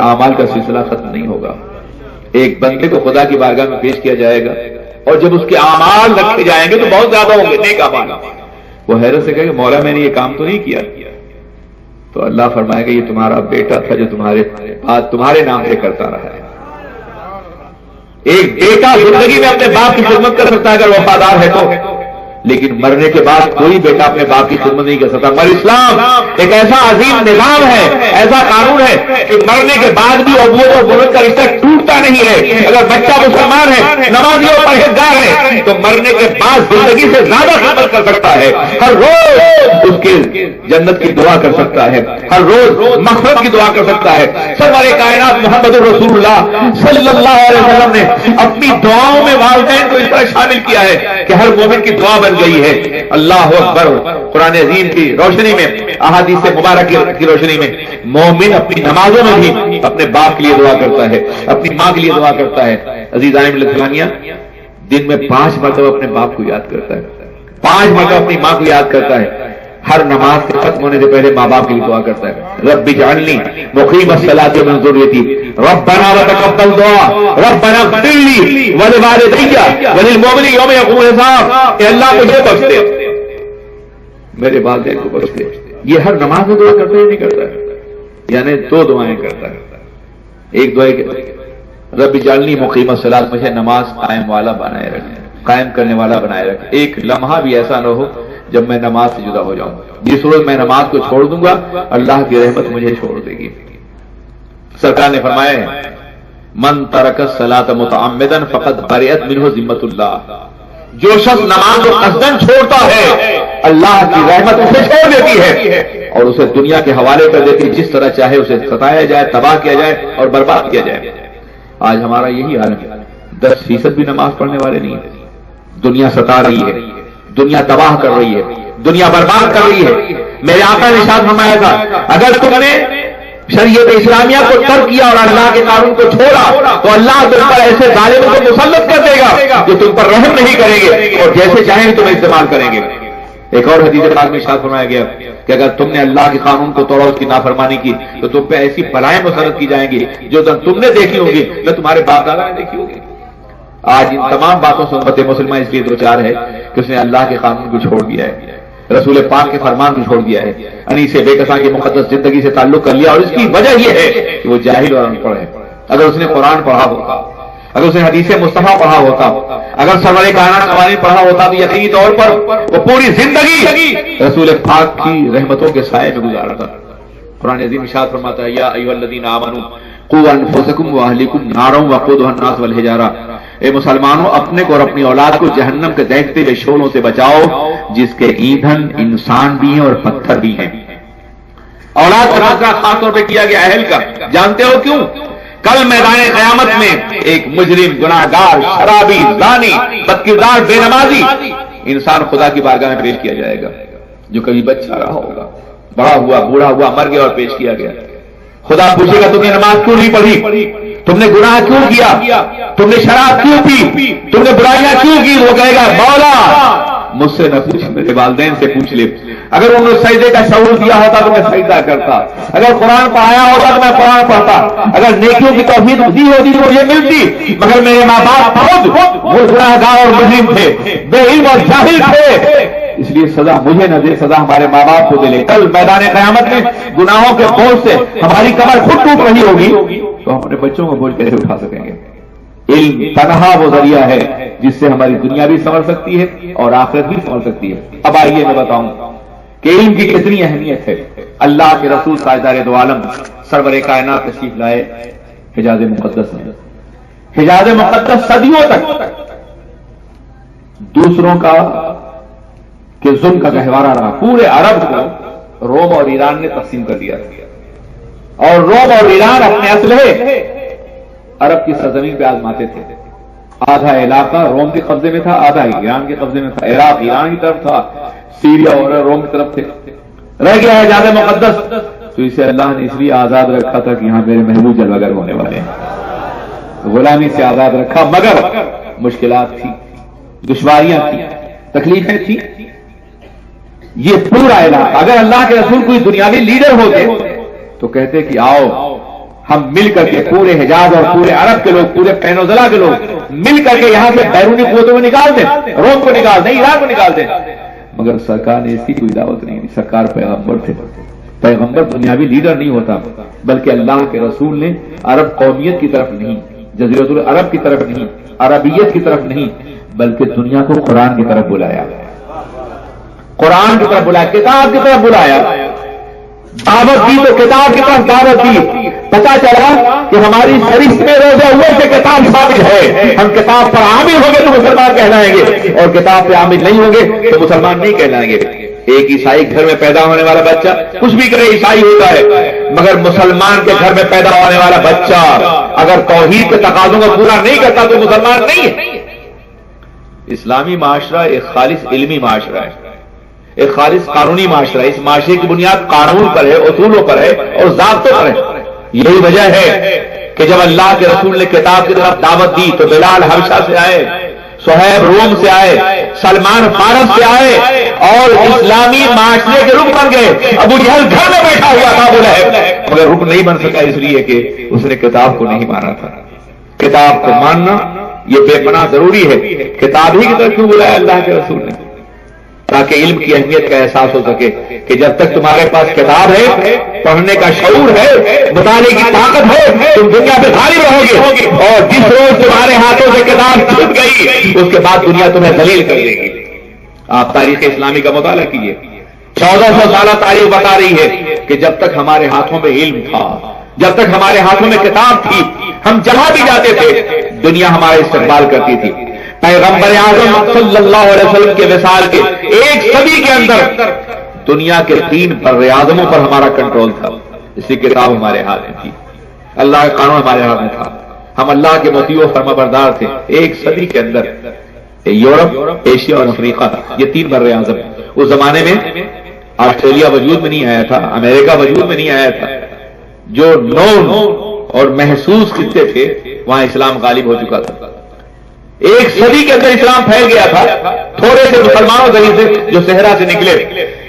اعمال کا سلسلہ ختم نہیں ہوگا. ایک بندے کو خدا کی بارگاہ میں پیش کیا جائے گا اور جب اس کے اعمال رکھے جائیں گے تو بہت زیادہ ہوں گے نیک اعمال. وہ حیرت سے کہے گا مولا میں نے یہ کام تو نہیں کیا. تو اللہ فرمائے گا یہ تمہارا بیٹا تھا جو تمہارے نام سے کرتا رہا ہے. ایک بیٹا زندگی میں اپنے باپ کی خدمت کر سکتا ہے اگر وفادار ہے تو، لیکن مرنے کے بعد کوئی بیٹا اپنے باپ کی خدمت نہیں کر سکتا. مگر اسلام ایک ایسا عظیم نظام ہے، ایسا قانون ہے کہ مرنے کے بعد بھی ابوت اور بنت کا رشتہ ٹوٹتا نہیں ہے. اگر بچہ مسلمان ہے، نمازی اور پرہیزگار ہے تو مرنے کے بعد زندگی سے زیادہ خدمت کر سکتا ہے. ہر روز اس کے جنت کی دعا کر سکتا ہے، ہر روز مغفرت کی دعا کر سکتا ہے. سرور کائنات محمد رسول اللہ صلی اللہ علیہ وسلم نے اپنی دعاؤں میں والدین کو اس طرح شامل کیا ہے کہ ہر مومن کی دعا بن گئی ہے. اللہ اکبر. قرآن عظیم کی روشنی میں، احادیث مبارک کی روشنی میں مومن اپنی نمازوں میں بھی اپنے باپ کے لیے دعا کرتا ہے، اپنی ماں کے لیے دعا کرتا ہے. عزیزان الاسلامیہ، دن میں 5 مرتبہ اپنے باپ کو یاد کرتا ہے، 5 مرتبہ اپنی ماں کو یاد کرتا ہے. ہر نماز کے ختم ہونے سے پہلے ماں باپ کے لیے دعا کرتا ہے. رب اجعلنی مقیم الصلاۃ ومن ذریتی ربنا وتقبل دعا ربنا اغفر لی ولوالدی وللمؤمنین یوم یقوم الحساب. اے اللہ مجھے بخش دے، میرے والدین کو بخش دے. یہ ہر نماز میں دعا کرتا ہے نہیں کرتا ہے؟ یعنی 2 دعائیں کرتا ہے. ایک دعا کہ رب اجعلنی مقیم الصلاۃ، مجھے نماز قائم والا بنائے رکھے، قائم کرنے والا بنائے رکھے. ایک لمحہ بھی ایسا نہ ہو جب میں نماز سے جدا ہو جاؤں. جس روز میں نماز کو چھوڑ دوں گا اللہ کی رحمت مجھے چھوڑ دے گی. سرکار نے فرمایا ہے من ترک الصلاۃ متعمدا فقد برئت منہ ذمۃ اللہ. جو شخص نماز کو قصدن چھوڑتا ہے اللہ کی رحمت اسے چھوڑ دیتی ہے اور اسے دنیا کے حوالے کر دیتی ہے. جس طرح چاہے اسے ستایا جائے، تباہ کیا جائے اور برباد کیا جائے. آج ہمارا یہی حال ہے. 10% بھی نماز پڑھنے والے نہیں ہیں. دنیا ستا رہی ہے، دنیا تباہ کر رہی ہے، دنیا برباد کر رہی ہے. میرے آقا نے ارشاد فرمایا تھا اگر تم نے شریعت اسلامیہ کو ترک کیا اور اللہ کے قانون کو چھوڑا تو اللہ تم پر ایسے ظالموں کو مسلط کر دے گا جو تم پر رحم نہیں کریں گے اور جیسے چاہیں گے تمہیں استعمال کریں گے. ایک اور حدیث پاک میں ارشاد فرمایا گیا کہ اگر تم نے اللہ کے قانون کو توڑا، اس کی نافرمانی کی تو تم پہ ایسی بلائیں مسلط کی جائیں گی جو تم نے دیکھی ہوگی نہ تمہارے باپ دادا نے دیکھی ہوگی. آج ان تمام باتوں سے امت مسلمہ اس لیے دوچار ہے کہ اس نے اللہ کے قانون کو چھوڑ دیا ہے، رسول پاک کے فرمان کو چھوڑ دیا ہے، انیس بے کساں کی مقدس زندگی سے تعلق کر لیا. اور اس کی وجہ یہ ہے کہ وہ جاہل اور ان پڑھ ہے. اگر اس نے قرآن پڑھا ہوتا، اگر اس نے حدیث مصطفیٰ پڑھا ہوتا، اگر سرور کائنات قوانین پڑھا ہوتا تو یقینی طور پر وہ پوری زندگی رسول پاک کی رحمتوں کے سائے میں گزارتا. قرآن عظیم ارشاد فرماتا ہے یا ایھا الذین آمنوا قوا انفسکم واہلکم نارا وقودھا الناس والحجارہ. اے مسلمانوں، اپنے کو اور اپنی اولاد کو جہنم کے دہتے ہوئے شعلوں سے بچاؤ جس کے ایندھن انسان بھی ہیں اور پتھر بھی ہیں. اولاد کا تذکرہ خاص طور پہ کیا گیا اہل کا. جانتے ہو کیوں؟ کل میدان قیامت میں ایک مجرم، گناہگار، شرابی، زانی، بدکردار، بے نمازی انسان خدا کی بارگاہ میں پیش کیا جائے گا جو کبھی بچہ رہا ہوگا، بڑا ہوا، بوڑھا ہوا، مر گیا اور پیش کیا گیا. خدا پوچھے گا تم نے نماز کیوں نہیں پڑھی، تم نے گناہ کیوں کیا، تم نے شراب کیوں پی، تم نے برائیاں کیوں کی؟ وہ کہے گا مولا مجھ سے نہ پوچھ، میرے والدین سے پوچھ لے. اگر انہوں نے سجدے کا شعور دیا ہوتا تو میں سجدہ کرتا، اگر قرآن پڑھایا ہوتا تو میں قرآن پڑھتا، اگر نیکیوں کی توفیق دی ہوتی تو مجھے ملتی. مگر میرے ماں باپ خود وہ گناہگار اور مجرم تھے، بے علم اور جاہل تھے، اس لیے سزا مجھے نہ دے، سزا ہمارے ماں باپ کو دے لے. کل میدان قیامت میں گناہوں کے بوجھ سے ہماری کمر خود ٹوٹ رہی ہوگی تو ہم اپنے بچوں کو بوجھ کیسے اٹھا سکیں گے؟ علم تنہا وہ ذریعہ ہے جس سے ہماری دنیا بھی سنور سکتی ہے اور آخرت بھی سنور سکتی ہے. اب آئیے میں بتاؤں کہ علم کی کتنی اہمیت ہے. اللہ کے رسول تاجدار دو عالم سرور کائنات تشریف لائے حجاز مقدس میں. حجاز مقدس صدیوں تک دوسروں کا کہ ظلم کا گہوارہ رہا. پورے عرب کو روم اور ایران نے تقسیم کر دیا اور روم اور ایران اپنے اسلحے عرب کی سرزمین پہ آزماتے تھے. آدھا علاقہ روم کے قبضے میں تھا، آدھا ایران کے قبضے میں تھا. عراق ایران کی طرف تھا، سیریا اور روم کی طرف تھے. رہ گیا حجاز مقدس تو اسے اللہ نے اس لیے آزاد رکھا تھا کہ یہاں میرے محبوب جلوگر ہونے والے ہیں. غلامی سے آزاد رکھا مگر مشکلات تھی، دشواریاں تھیں، تکلیفیں تھیں. یہ پورا علاقہ اگر اللہ کے رسول کوئی دنیاوی لیڈر ہوتے تو کہتے کہ آؤ ہم مل کر کے پورے حجاز اور پورے عرب کے لوگ، پورے پین و ضلع کے لوگ مل کر کے یہاں سے بیرونی قوتوں کو نکال دیں، روم کو نکال دیں، ایران کو نکال دیں، مگر سرکار نے اس کی کوئی دعوت نہیں دی۔ سرکار پیغمبر تھے، پیغمبر دنیاوی لیڈر نہیں ہوتا، بلکہ اللہ کے رسول نے عرب قومیت کی طرف نہیں، جزیرۃ العرب کی طرف نہیں، عربیت کی طرف نہیں، بلکہ دنیا کو قرآن کی طرف بلایا، قرآن کی طرف بلایا، کتاب کی طرف بلایا، دعوت دی تو کتاب کی طرف دعوت دی۔ پتا چلا کہ ہماری شریف میں روزہ ہوئے سے کتاب ثابت ہے، ہم کتاب پر عامل ہوں گے تو مسلمان کہلائیں گے، اور کتاب پہ عامل نہیں ہوں گے تو مسلمان نہیں کہلائیں گے۔ ایک عیسائی گھر میں پیدا ہونے والا بچہ کچھ بھی کرے عیسائی ہوتا ہے، مگر مسلمان کے گھر میں پیدا ہونے والا بچہ اگر توحید کے تقاضوں کو پورا نہیں کرتا تو مسلمان نہیں ہے۔ اسلامی معاشرہ ایک خالص علمی معاشرہ ہے، ایک خالص قانونی معاشرہ ہے۔ اس معاشرے کی بنیاد قانون پر ہے، اصولوں پر ہے اور ضابطوں پر ہے۔ یہی وجہ ہے کہ جب اللہ کے رسول نے کتاب کی طرف دعوت دی تو بلال حبشہ سے آئے، صہیب روم سے آئے، سلمان فارس سے آئے اور اسلامی معاشرے کے رکن بن گئے۔ ابو جہل گھر میں بیٹھا ہوا تھا ابو لہب، مگر رکن نہیں بن سکا اس لیے کہ اس نے کتاب کو نہیں مانا تھا۔ کتاب کو ماننا یہ بے پناہ ضروری ہے۔ کتاب ہی کی طرف کیوں بلایا اللہ کے رسول نے؟ تاکہ علم کی اہمیت کا احساس ہو سکے کہ جب تک تمہارے پاس کتاب ہے، پڑھنے کا شعور ہے، مطالعے کی طاقت ہے، تم دنیا پہ غالب رہو گے، اور جس روز تمہارے ہاتھوں سے کتاب چھوٹ گئی اس کے بعد دنیا تمہیں ذلیل کر دے گی۔ آپ تاریخ اسلامی کا مطالعہ کیجیے، 1400 سالہ تاریخ بتا رہی ہے کہ جب تک ہمارے ہاتھوں میں علم تھا، جب تک ہمارے ہاتھوں میں کتاب تھی، ہم جہاں بھی جاتے تھے دنیا ہمارا استقبال کرتی تھی۔ پیغمبر اعظم صلی اللہ علیہ وسلم کے وصال کے ایک صدی کے اندر دنیا کے 3 بر اعظموں پر ہمارا کنٹرول تھا، اسی کتاب ہمارے ہاتھ میں تھی، اللہ کا قانون ہمارے ہاتھ میں تھا، ہم اللہ کے مطیع و فرما بردار تھے۔ ایک صدی کے اندر یورپ، ایشیا اور افریقہ یہ 3 بر اعظم، اس زمانے میں آسٹریلیا وجود میں نہیں آیا تھا، امریکہ وجود میں نہیں آیا تھا، جو نون اور محسوس خطے تھے وہاں اسلام غالب ہو چکا تھا۔ ایک صدی کے اندر اسلام پھیل گیا تھا، تھوڑے سے مسلمانوں ذریعے سے جو صحرا سے نکلے،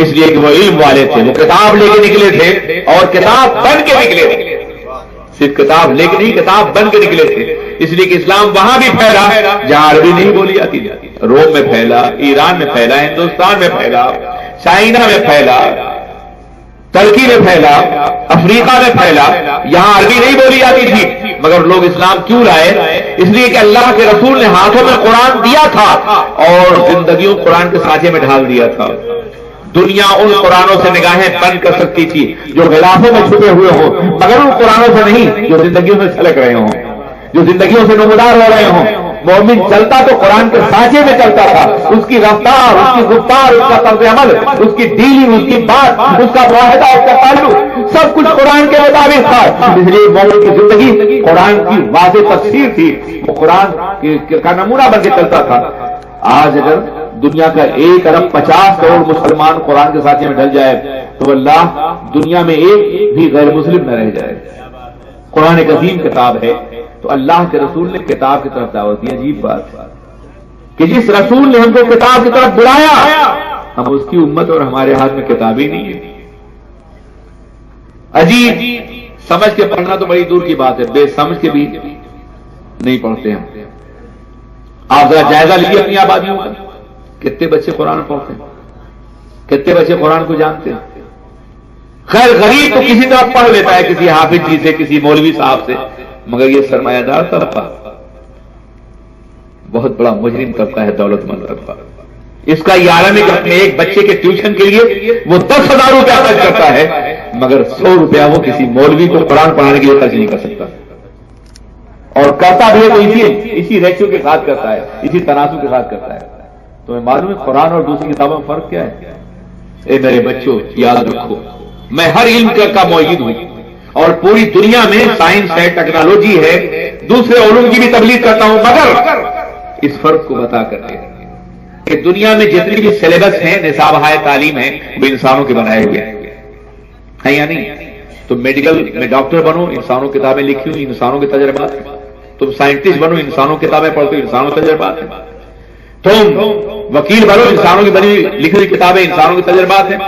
اس لیے کہ وہ علم والے تھے، وہ کتاب لے کے نکلے تھے اور کتاب بن کے نکلے تھے، صرف کتاب لے کے نہیں کتاب بن کے نکلے تھے، اس لیے کہ اسلام وہاں بھی پھیلا جہاں عربی نہیں بولی جاتی، روم میں پھیلا، ایران میں پھیلا، ہندوستان میں پھیلا، چائنا میں پھیلا، ترکی میں پھیلا، افریقہ میں پھیلا، یہاں عربی نہیں بولی جاتی تھی، مگر لوگ اسلام کیوں لائے؟ اس لیے کہ اللہ کے رسول نے ہاتھوں میں قرآن دیا تھا اور زندگیوں قرآن کے سانچے میں ڈھال دیا تھا۔ دنیا ان قرآنوں سے نگاہیں بند کر سکتی تھی جو غلافوں میں چھپے ہوئے ہوں، مگر ان قرآنوں سے نہیں جو زندگیوں میں چھلک رہے ہوں، جو زندگیوں سے نمودار ہو رہے ہوں۔ مومن چلتا تو قرآن کے سانچے میں چلتا تھا، اس کی رفتار، اس کی گفتار، اس کا طرز عمل، اس کی ڈیلنگ، اس کی بات، اس کا معاہدہ، اس کا تعلق، سب کچھ قرآن کے مطابق تھا۔ اس لیے مومن کی زندگی قرآن کی واضح تفسیر تھی، وہ قرآن کا نمونہ بن کے چلتا تھا۔ آج اگر دنیا کا 1 ارب 50 کروڑ مسلمان قرآن کے سانچے میں ڈل جائے تو اللہ دنیا میں ایک بھی غیر مسلم نہ رہ جائے۔ قرآن ایک عظیم کتاب ہے، تو اللہ کے رسول نے کتاب کی طرف دعوت دی۔ عجیب بات کہ جس رسول نے ہم کو کتاب کی طرف بلایا، ہم اس کی امت اور ہمارے ہاتھ میں کتاب ہی نہیں ہے۔ عجیب، سمجھ کے پڑھنا تو بڑی دور کی بات ہے، بے سمجھ کے بھی نہیں پڑھتے ہم۔ آپ ذرا جائزہ لیجیے اپنی آبادیوں کا، کتنے بچے قرآن پڑھتے ہیں، کتنے بچے قرآن کو جانتے ہیں؟ خیر غریب تو کسی طرح پڑھ لیتا ہے، کسی حافظ جی سے، کسی مولوی صاحب سے، مگر یہ سرمایہ دار طبقہ بہت بڑا مجرم طبقہ ہے، دولت مند طبقہ، اس کا یہ عالم ہے کہ اپنے ایک بچے کے ٹیوشن کے لیے وہ 10,000 روپیہ خرچ کرتا ہے، مگر 100 روپیہ وہ کسی مولوی کو قرآن پڑھانے کے لیے خرچ نہیں کر سکتا، اور کرتا بھی ہے تو اسی ریشیو کے ساتھ کرتا ہے، اسی تناسب کے ساتھ کرتا ہے۔ تمہیں معلوم ہے قرآن اور دوسری کتابوں میں فرق کیا ہے؟ اے میرے بچوں یاد رکھو، میں ہر علم کا معید ہوں اور پوری دنیا میں سائنس ہے، ٹیکنالوجی ہے، دوسرے علوم کی بھی تبلیغ کرتا ہوں، مگر اس فرق کو بتا کر کے کہ دنیا میں جتنی بھی سلیبس ہیں، نصابہ تعلیم ہیں، وہ انسانوں کے بنائے ہوئے ہیں یا نہیں؟ تم میڈیکل میں ڈاکٹر بنو، انسانوں کتابیں لکھی ہوئی، انسانوں کے تجربات ہیں، تم سائنٹسٹ بنو، انسانوں کتابیں پڑھتے ہو، انسانوں کے تجربات ہیں، تم وکیل بنو، انسانوں کی بنی لکھی ہوئی کتابیں، انسانوں کے تجربات ہیں،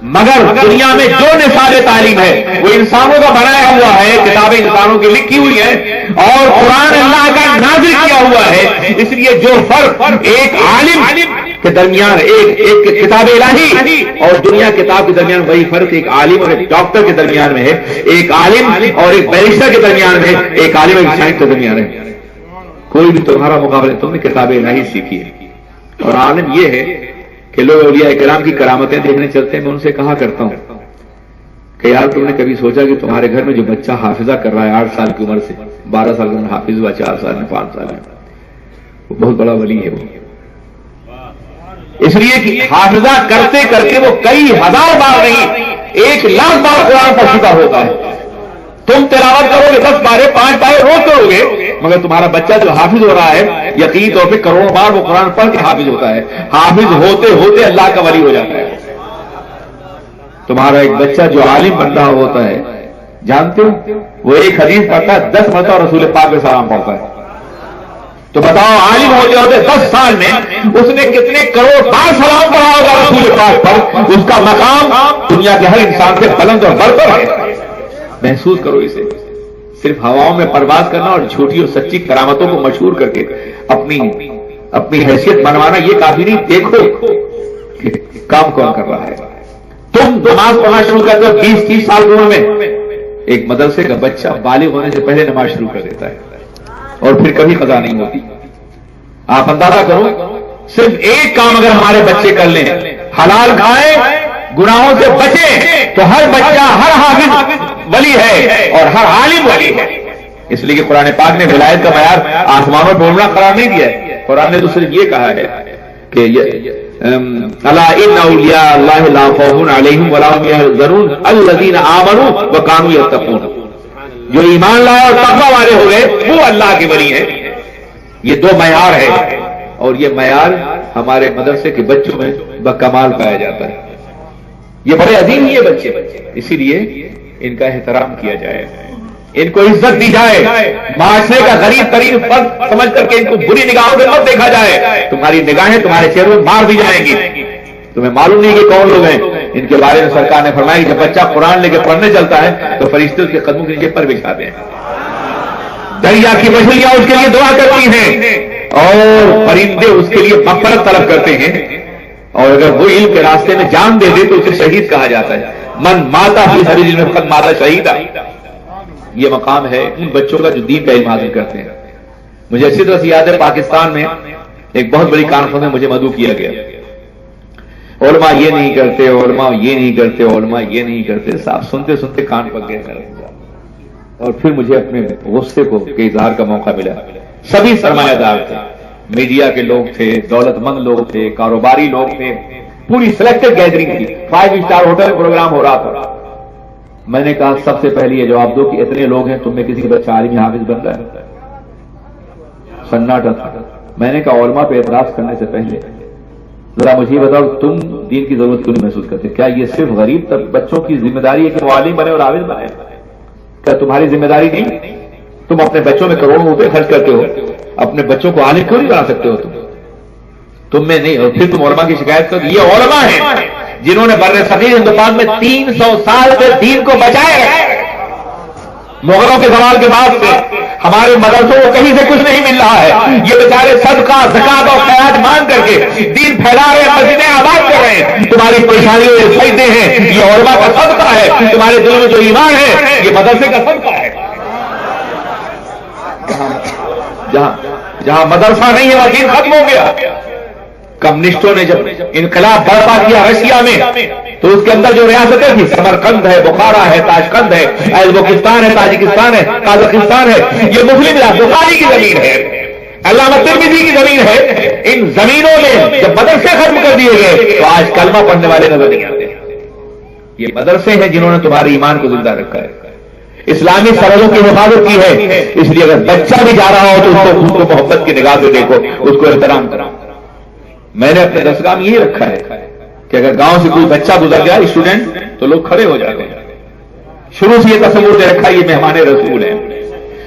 مگر دنیا میں جو نصاب تعلیم ہے وہ انسانوں کا بنایا ہوا ہے، کتابیں انسانوں کی لکھی ہوئی ہیں اور قرآن اللہ کا نازل کیا ہوا ہے. اس لیے جو فرق ایک عالم کے درمیان، ایک کتاب الہی اور دنیا کتاب کے درمیان، وہی فرق ایک عالم اور ایک ڈاکٹر کے درمیان میں ہے، ایک عالم اور ایک بیرسٹر کے درمیان میں، ایک عالم اور ایک سائنس کے درمیان ہے. کوئی بھی تمہارا مقابلہ، تم نے کتاب الہی سیکھی ہے. اور عالم یہ ہے کہ لوگ اولیاء کرام کی کرامتیں دیکھنے چلتے ہیں. میں ان سے کہا کرتا ہوں کہ یار تم نے کبھی سوچا کہ تمہارے گھر میں جو بچہ حافظہ کر رہا ہے 8 سال کی عمر سے، 12 سال کی عمر حافظ ہوا، 4 سال میں، 5 سال میں، وہ بہت بڑا ولی ہے. وہ اس لیے کہ حافظہ کرتے کرتے وہ کئی ہزار بار نہیں 1 لاکھ بار قرآن پڑھ چکا ہوتا ہے. تم تلاوت کرو گے 10 بارے 5 بارے روز کرو گے، مگر تمہارا بچہ جو حافظ ہو رہا ہے یقین طور پہ کروڑوں بار وہ قرآن پڑھ کے حافظ ہوتا ہے. حافظ ہوتے ہوتے اللہ کا ولی ہو جاتا ہے. تمہارا ایک بچہ جو عالم بن رہا ہوتا ہے، جانتے ہو وہ ایک حدیث پڑھتا ہے 10 مرتبہ رسول پاک پہ سلام پڑھتا ہے. تو بتاؤ عالم ہوتے ہوتے 10 سال میں اس نے کتنے کروڑ بار سلام پڑھا ہوگا رسول پاک پر. اس کا مقام دنیا کے ہر انسان سے بلند اور برتر ہے. محسوس کرو اسے. صرف ہواؤں میں پرواز کرنا اور جھوٹی اور سچی کرامتوں کو مشہور کر کے اپنی حیثیت بنوانا یہ کافی نہیں. دیکھو کہ کام کون کر رہا ہے. تم نماز پڑھنا شروع کرتے ہو 20-30 سال کی عمر میں. ایک مدرسے کا بچہ بالغ ہونے سے پہلے نماز شروع کر دیتا ہے اور پھر کبھی قضا نہیں ہوتی. آپ اندازہ کرو، صرف ایک کام اگر ہمارے بچے کر لیں، حلال کھائیں، گناہوں سے بچیں، تو ہر بچہ، ہر حافظ ولی ہے اور ہر عالم ولی ہے. اس لیے کہ قرآن پاک نے ولایت کا معیار آسمانوں پر ڈھونڈنا قرار نہیں دیا ہے. قرآن نے تو صرف یہ کہا ہے کہ الا ان اولیاء اللہ لا خوف علیہم ولا هم يحزنون الذین آمنوا وكانوا يتقون. جو ایمان لائے اور تقوی والے ہو گئے وہ اللہ کے ولی ہیں. یہ 2 معیار ہے اور یہ معیار ہمارے مدرسے کے بچوں میں بکمال پایا جاتا ہے. یہ بڑے عظیم ہیں یہ بچے. اسی لیے ان کا احترام کیا جائے، ان کو عزت دی جائے. معاشرے کا غریب ترین فرد سمجھ کر کے ان کو بری نگاہوں سے مت دیکھا جائے. تمہاری نگاہیں تمہارے چہروں میں مار دی جائیں گی. تمہیں معلوم نہیں کہ کون لوگ ہیں. ان کے بارے میں سرکار نے فرمایا کہ جب بچہ قرآن لے کے پڑھنے چلتا ہے تو فرشتے اس کے قدموں کے نیچے پر بچھاتے ہیں. دریا کی مچھلیاں اس کے لیے دعا کرتی ہیں اور پرندے اس کے لیے مغفرت طلب کرتے ہیں. اور اگر وہ علم کے راستے میں جان دے دے تو اسے شہید کہا جاتا ہے. من ماتا فی سبیل اللہ فقد ماتا شہیدا. یہ مقام ہے ان بچوں کا جو دین کا علم حاصل کرتے ہیں. مجھے اچھی طرح سے یاد ہے پاکستان میں ایک بہت بڑی کانفرنس میں مجھے مدعو کیا گیا. علماء یہ نہیں کرتے، علماء یہ نہیں کرتے، علماء یہ نہیں کرتے. صاحب سنتے سنتے کان پک گئے میرے. اور پھر مجھے اپنے غصے کو کے اظہار کا موقع ملا. سبھی سرمایہ دار تھے، میڈیا کے لوگ تھے، دولت مند لوگ تھے، کاروباری لوگ تھے. پوری سلیکٹڈ گیدرنگ تھی. 5 اسٹار ہوٹل پروگرام ہو رہا تھا. میں نے کہا سب سے پہلے یہ جواب دو کہ اتنے لوگ ہیں، تم میں کسی کا بچہ عالم حافظ بن رہا ہے؟ سناٹا تھا. میں نے کہا علماء پہ اعتراض کرنے سے پہلے ذرا مجھے بتاؤ تم دین کی ضرورت کیوں نہیں محسوس کرتے؟ کیا یہ صرف غریب بچوں کی ذمہ داری ہے کہ وہ عالم بنے اور حافظ بنے؟ کیا تمہاری ذمہ داری نہیں؟ تم اپنے بچوں میں کروڑوں روپے خرچ کرتے ہو، اپنے بچوں کو عالم کیوں نہیں بنا سکتے ہو؟ تم میں نہیں. اور پھر تم علماء کی شکایت کرو. یہ علماء ہیں جنہوں نے بر صغیر ہندوستان میں 300 سال سے دین کو بچائے رکھا. مغلوں کے زوال کے بعد سے ہمارے مدرسوں کو کہیں سے کچھ نہیں مل رہا ہے. یہ بیچارے صدقہ زکات اور خیرات مانگ کر کے دین پھیلا رہے ہیں، مسجدیں آباد کر رہے ہیں. تمہاری پریشانیوں میں سجدے ہیں، یہ علماء کا صدقہ ہے. تمہارے دلوں میں جو ایمان ہے یہ مدرسے کا صدقہ ہے. جہاں مدرسہ نہیں ہے وہاں دین ختم ہو گیا. کمیونسٹوں نے جب انقلاب برپا کیا رشیا میں تو اس کے اندر جو ریاستیں تھیں، سمرقند ہے، بخارا ہے، تاشقند ہے، ازبکستان ہے، تاجکستان ہے، قازقستان ہے، یہ مسلم بخاری کی زمین ہے، علامہ ترمذی کی زمین ہے. ان زمینوں میں جب مدرسے ختم کر دیے گئے تو آج کلمہ پڑھنے والے نظر نہیں آتے. یہ مدرسے ہیں جنہوں نے تمہارے ایمان کو زندہ رکھا ہے، اسلامی سرحدوں کی حفاظت کی ہے. اس لیے اگر بچہ بھی جا رہا ہو تو اس کو محبت کی نگاہ سے دیکھو، اس کو احترام کرو. میں نے اپنے درسگاہ میں یہ رکھا ہے کہ اگر گاؤں سے کوئی بچہ گزر گیا اسٹوڈنٹ تو لوگ کھڑے ہو جاتے ہیں. شروع سے یہ تصور دے رکھا یہ مہمان رسول ہیں،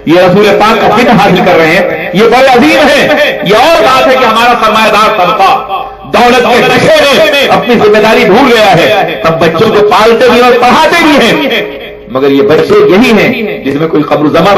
یہ رسول پاک کا فکر حاصل کر رہے ہیں. یہ بڑے عظیم ہیں. یہ اور بات ہے کہ ہمارا سرمایہ دار طبقہ دولت کے نشے میں اپنی ذمہ داری بھول گیا ہے. تب بچوں کو پالتے بھی اور پڑھاتے بھی ہیں، مگر یہ بچے یہی ہیں جس میں کوئی قبر زمہ